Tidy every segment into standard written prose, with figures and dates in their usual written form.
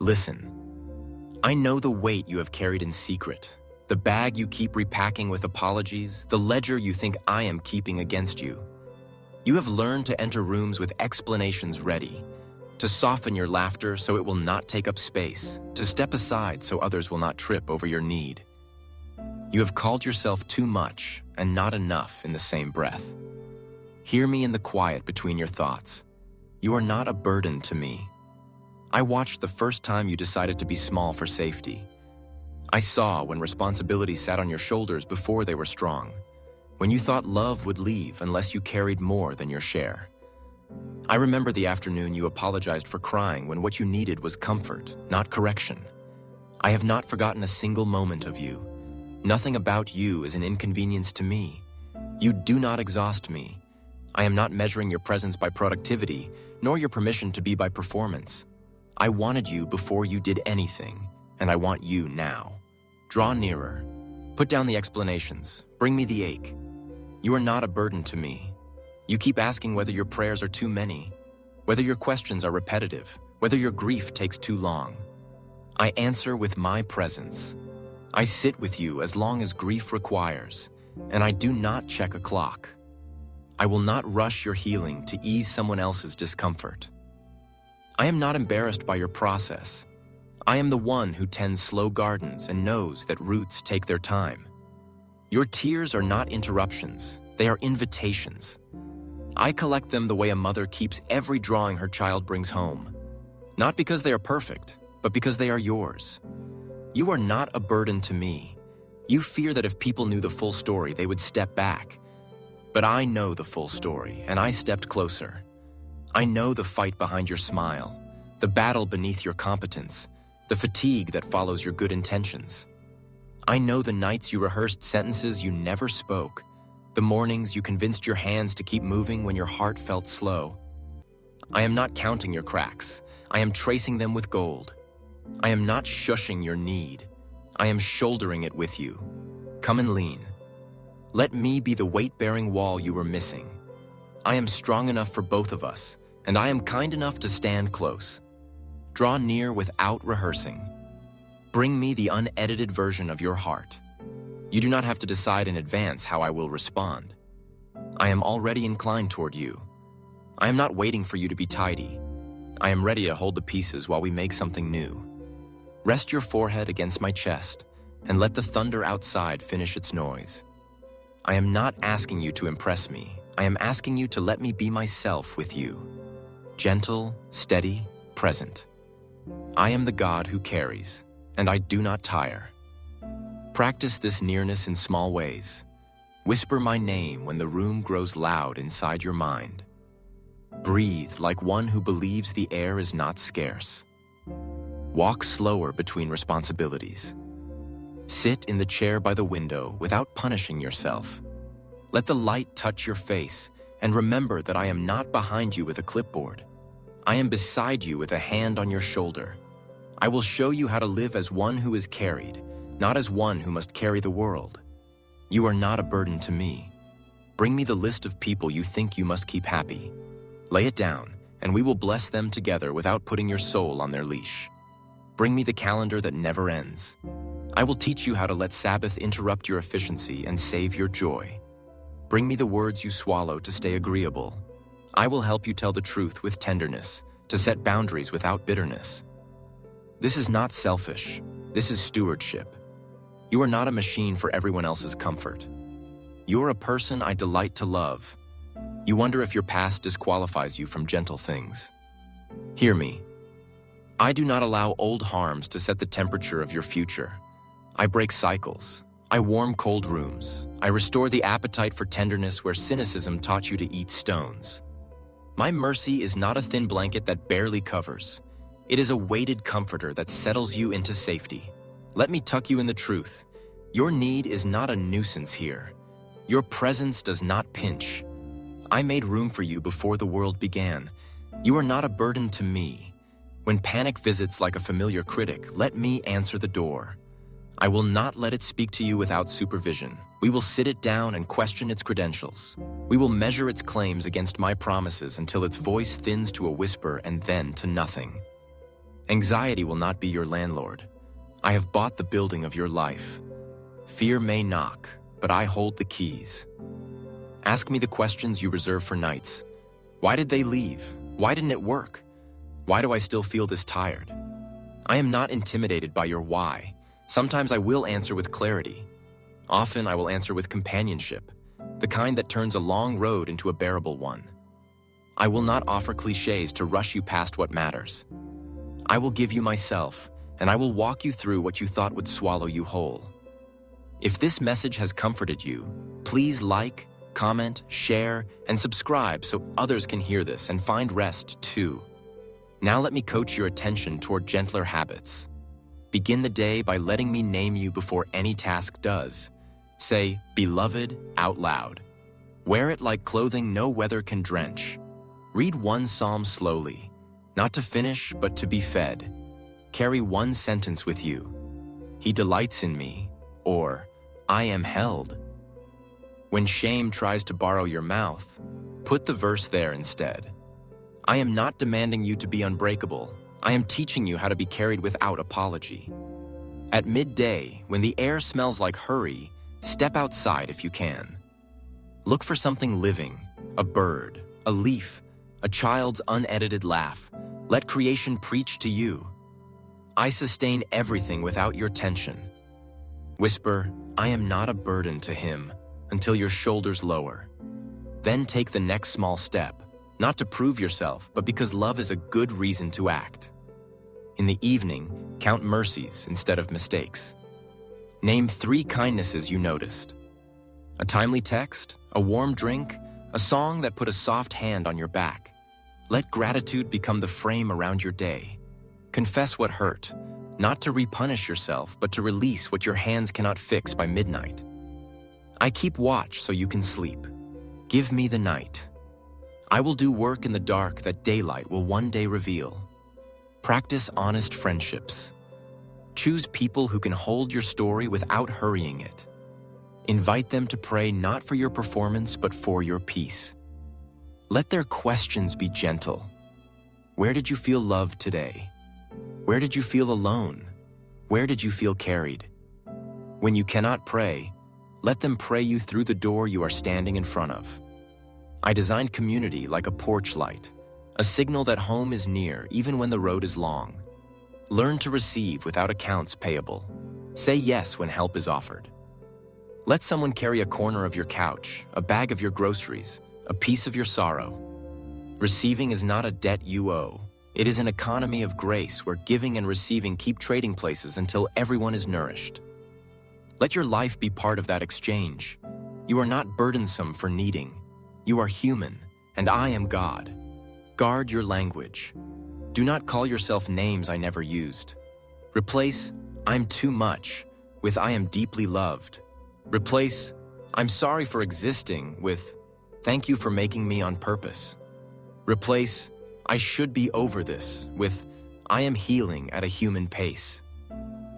Listen. I know the weight you have carried in secret, the bag you keep repacking with apologies, the ledger you think I am keeping against you. You have learned to enter rooms with explanations ready, to soften your laughter so it will not take up space, to step aside so others will not trip over your need. You have called yourself too much and not enough in the same breath. Hear me in the quiet between your thoughts. You are not a burden to me. I watched the first time you decided to be small for safety. I saw when responsibility sat on your shoulders before they were strong, when you thought love would leave unless you carried more than your share. I remember the afternoon you apologized for crying when what you needed was comfort, not correction. I have not forgotten a single moment of you. Nothing about you is an inconvenience to me. You do not exhaust me. I am not measuring your presence by productivity, nor your permission to be by performance. I wanted you before you did anything, and I want you now. Draw nearer. Put down the explanations. Bring me the ache. You are not a burden to me. You keep asking whether your prayers are too many, whether your questions are repetitive, whether your grief takes too long. I answer with my presence. I sit with you as long as grief requires, and I do not check a clock. I will not rush your healing to ease someone else's discomfort. I am not embarrassed by your process. I am the one who tends slow gardens and knows that roots take their time. Your tears are not interruptions, they are invitations. I collect them the way a mother keeps every drawing her child brings home. Not because they are perfect, but because they are yours. You are not a burden to me. You fear that if people knew the full story, they would step back. But I know the full story, and I stepped closer. I know the fight behind your smile, the battle beneath your competence, the fatigue that follows your good intentions. I know the nights you rehearsed sentences you never spoke, the mornings you convinced your hands to keep moving when your heart felt slow. I am not counting your cracks. I am tracing them with gold. I am not shushing your need. I am shouldering it with you. Come and lean. Let me be the weight-bearing wall you were missing. I am strong enough for both of us, and I am kind enough to stand close. Draw near without rehearsing. Bring me the unedited version of your heart. You do not have to decide in advance how I will respond. I am already inclined toward you. I am not waiting for you to be tidy. I am ready to hold the pieces while we make something new. Rest your forehead against my chest and let the thunder outside finish its noise. I am not asking you to impress me. I am asking you to let me be myself with you. Gentle, steady, present. I am the God who carries, and I do not tire. Practice this nearness in small ways. Whisper my name when the room grows loud inside your mind. Breathe like one who believes the air is not scarce. Walk slower between responsibilities. Sit in the chair by the window without punishing yourself. Let the light touch your face, and remember that I am not behind you with a clipboard. I am beside you with a hand on your shoulder. I will show you how to live as one who is carried, not as one who must carry the world. You are not a burden to me. Bring me the list of people you think you must keep happy. Lay it down, and we will bless them together without putting your soul on their leash. Bring me the calendar that never ends. I will teach you how to let Sabbath interrupt your efficiency and save your joy. Bring me the words you swallow to stay agreeable. I will help you tell the truth with tenderness, to set boundaries without bitterness. This is not selfish. This is stewardship. You are not a machine for everyone else's comfort. You are a person I delight to love. You wonder if your past disqualifies you from gentle things. Hear me. I do not allow old harms to set the temperature of your future. I break cycles. I warm cold rooms. I restore the appetite for tenderness where cynicism taught you to eat stones. My mercy is not a thin blanket that barely covers. It is a weighted comforter that settles you into safety. Let me tuck you in the truth. Your need is not a nuisance here. Your presence does not pinch. I made room for you before the world began. You are not a burden to me. When panic visits like a familiar critic, let me answer the door. I will not let it speak to you without supervision. We will sit it down and question its credentials. We will measure its claims against my promises until its voice thins to a whisper and then to nothing. Anxiety will not be your landlord. I have bought the building of your life. Fear may knock, but I hold the keys. Ask me the questions you reserve for nights. Why did they leave? Why didn't it work? Why do I still feel this tired? I am not intimidated by your why. Sometimes I will answer with clarity. Often I will answer with companionship, the kind that turns a long road into a bearable one. I will not offer cliches to rush you past what matters. I will give you myself, and I will walk you through what you thought would swallow you whole. If this message has comforted you, please like, comment, share, and subscribe so others can hear this and find rest too. Now let me coach your attention toward gentler habits. Begin the day by letting me name you before any task does. Say, "Beloved," out loud. Wear it like clothing no weather can drench. Read one psalm slowly, not to finish, but to be fed. Carry one sentence with you. "He delights in me," or "I am held." When shame tries to borrow your mouth, put the verse there instead. I am not demanding you to be unbreakable. I am teaching you how to be carried without apology. At midday, when the air smells like hurry, step outside if you can. Look for something living, a bird, a leaf, a child's unedited laugh. Let creation preach to you. I sustain everything without your tension. Whisper, "I am not a burden to him," until your shoulders lower. Then take the next small step, not to prove yourself, but because love is a good reason to act. In the evening, count mercies instead of mistakes. Name 3 kindnesses you noticed. A timely text, a warm drink, a song that put a soft hand on your back. Let gratitude become the frame around your day. Confess what hurt, not to repunish yourself, but to release what your hands cannot fix by midnight. I keep watch so you can sleep. Give me the night. I will do work in the dark that daylight will one day reveal. Practice honest friendships. Choose people who can hold your story without hurrying it. Invite them to pray not for your performance, but for your peace. Let their questions be gentle. Where did you feel loved today? Where did you feel alone? Where did you feel carried? When you cannot pray, let them pray you through the door you are standing in front of. I designed community like a porch light, a signal that home is near even when the road is long. Learn to receive without accounts payable. Say yes when help is offered. Let someone carry a corner of your couch, a bag of your groceries, a piece of your sorrow. Receiving is not a debt you owe. It is an economy of grace where giving and receiving keep trading places until everyone is nourished. Let your life be part of that exchange. You are not burdensome for needing. You are human, and I am God. Guard your language. Do not call yourself names I never used. Replace "I'm too much" with "I am deeply loved." Replace "I'm sorry for existing" with "Thank you for making me on purpose." Replace "I should be over this" with "I am healing at a human pace."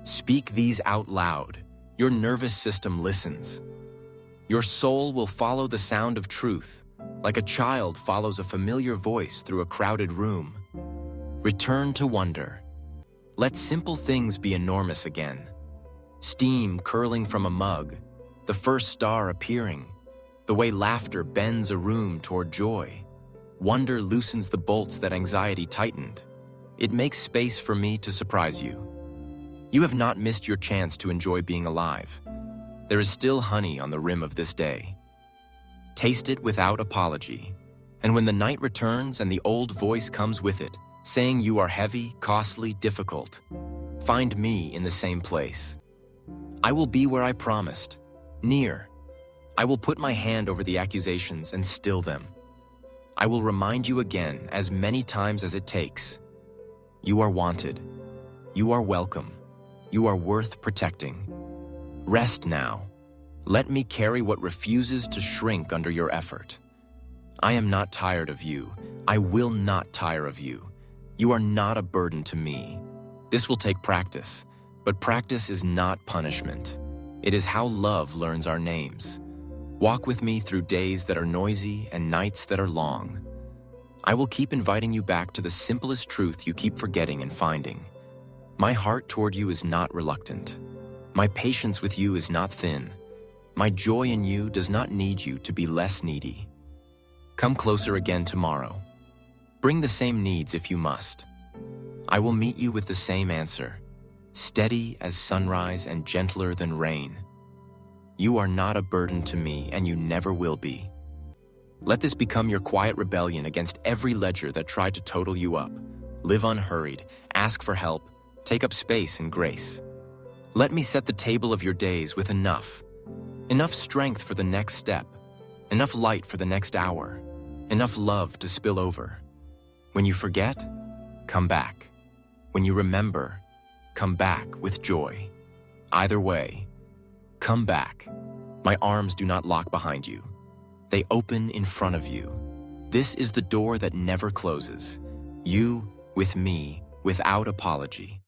Speak these out loud. Your nervous system listens. Your soul will follow the sound of truth, like a child follows a familiar voice through a crowded room. Return to wonder. Let simple things be enormous again. Steam curling from a mug, the first star appearing, the way laughter bends a room toward joy. Wonder loosens the bolts that anxiety tightened. It makes space for me to surprise you. You have not missed your chance to enjoy being alive. There is still honey on the rim of this day. Taste it without apology. And when the night returns and the old voice comes with it, saying you are heavy, costly, difficult, find me in the same place. I will be where I promised, near. I will put my hand over the accusations and still them. I will remind you again as many times as it takes. You are wanted. You are welcome. You are worth protecting. Rest now. Let me carry what refuses to shrink under your effort. I am not tired of you. I will not tire of you. You are not a burden to me. This will take practice, but practice is not punishment. It is how love learns our names. Walk with me through days that are noisy and nights that are long. I will keep inviting you back to the simplest truth you keep forgetting and finding. My heart toward you is not reluctant. My patience with you is not thin. My joy in you does not need you to be less needy. Come closer again tomorrow. Bring the same needs if you must. I will meet you with the same answer, steady as sunrise and gentler than rain. You are not a burden to me, and you never will be. Let this become your quiet rebellion against every ledger that tried to total you up. Live unhurried, ask for help, take up space in grace. Let me set the table of your days with enough strength for the next step, enough light for the next hour, enough love to spill over. When you forget, come back. When you remember, come back with joy. Either way, come back. My arms do not lock behind you. They open in front of you. This is the door that never closes. You with me, without apology.